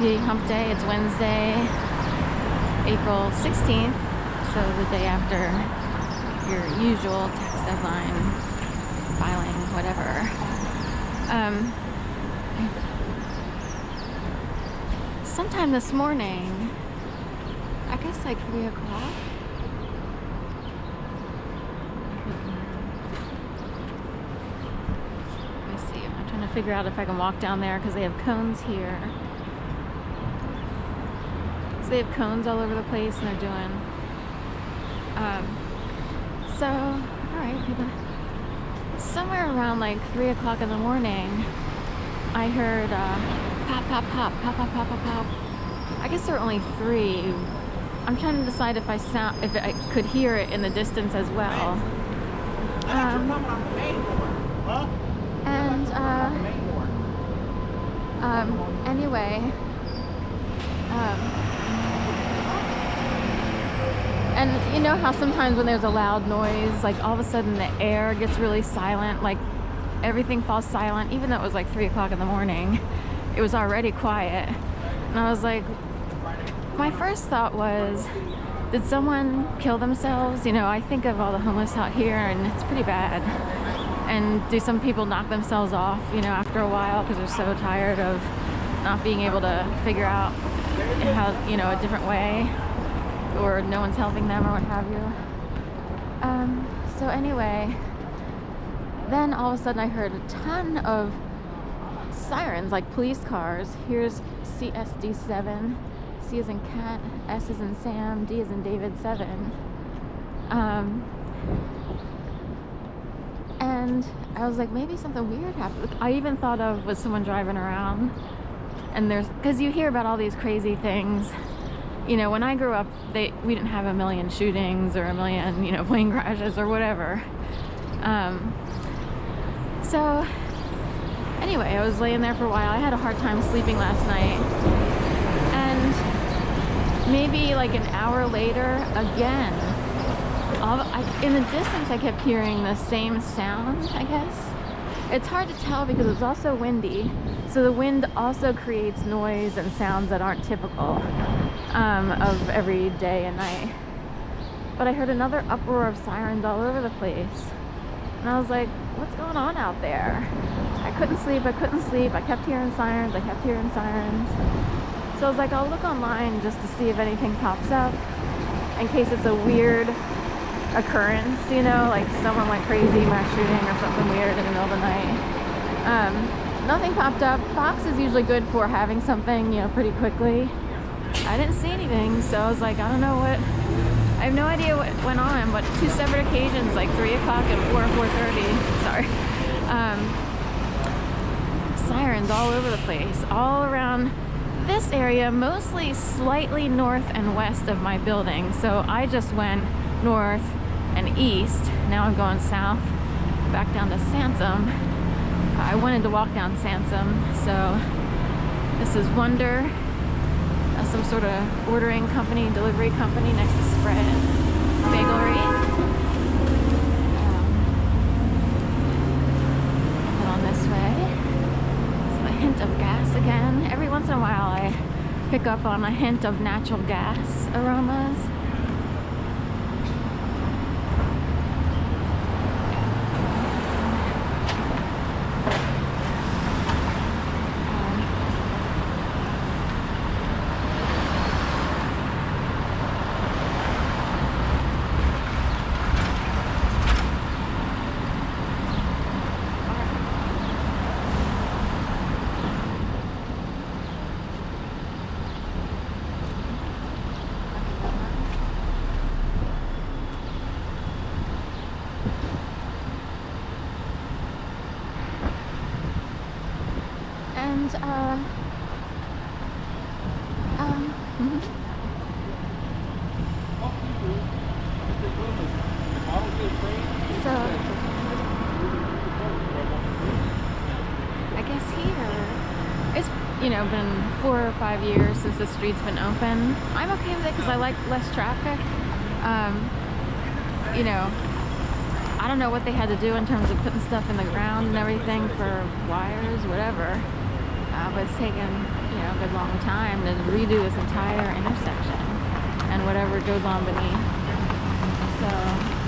Happy Hump Day. It's Wednesday, April 16th, so the day after your usual tax deadline, filing, whatever. Sometime this morning, I guess like 3 o'clock, let me see, I'm trying to figure out if I can walk down there because they have cones here. So they have cones all over the place and they're doing, so, alright, people. Somewhere around like 3 o'clock in the morning, I heard pop, pop, pop, pop, pop, pop, pop, pop. I guess there are only 3. I'm trying to decide if I could hear it in the distance as well. Anyway, and you know how sometimes when there's a loud noise, like all of a sudden the air gets really silent, like everything falls silent, even though it was like 3 o'clock in the morning. It was already quiet. And I was like, my first thought was, did someone kill themselves? You know, I think of all the homeless out here and it's pretty bad. And do some people knock themselves off, you know, after a while because they're so tired of not being able to figure out how, you know, a different way, or no one's helping them or what have you. So anyway, then all of a sudden I heard a ton of sirens, like police cars. Here's CSD7, C as in cat, S as in Sam, D as in David 7. And I was like, maybe something weird happened. I even thought of, was someone driving around? And there's, because you hear about all these crazy things. You know, when I grew up, we didn't have a million shootings or a million, you know, plane crashes or whatever. So anyway, I was laying there for a while. I had a hard time sleeping last night. And maybe like an hour later, again, in the distance I kept hearing the same sound, I guess. It's hard to tell because it's also windy. So the wind also creates noise and sounds that aren't typical of every day and night. But I heard another uproar of sirens all over the place. And I was like, what's going on out there? I couldn't sleep. I kept hearing sirens. So I was like, I'll look online just to see if anything pops up in case it's a weird occurrence, you know, like someone went crazy, mass shooting or something weird in the middle of the night. Nothing popped up. Fox is usually good for having something, you know, pretty quickly. I didn't see anything, so I was like, I don't know what, I have no idea what went on, but 2 separate occasions, like 3 o'clock and 4:30, sorry. Sirens all over the place, all around this area, mostly slightly north and west of my building. So I just went north and east. Now I'm going south, back down to Sansom. I wanted to walk down Sansom, so this is Wonder, some sort of ordering company, delivery company next to Spread Bagelery. Head on this way. So a hint of gas again. Every once in a while I pick up on a hint of natural gas aromas. So I guess here it's, you know, been 4 or 5 years since the street's been open. I'm okay with it because I like less traffic. You know, I don't know what they had to do in terms of putting stuff in the ground and everything for wires, whatever. But it's taken you know, a good long time to redo this entire intersection and whatever goes on beneath. So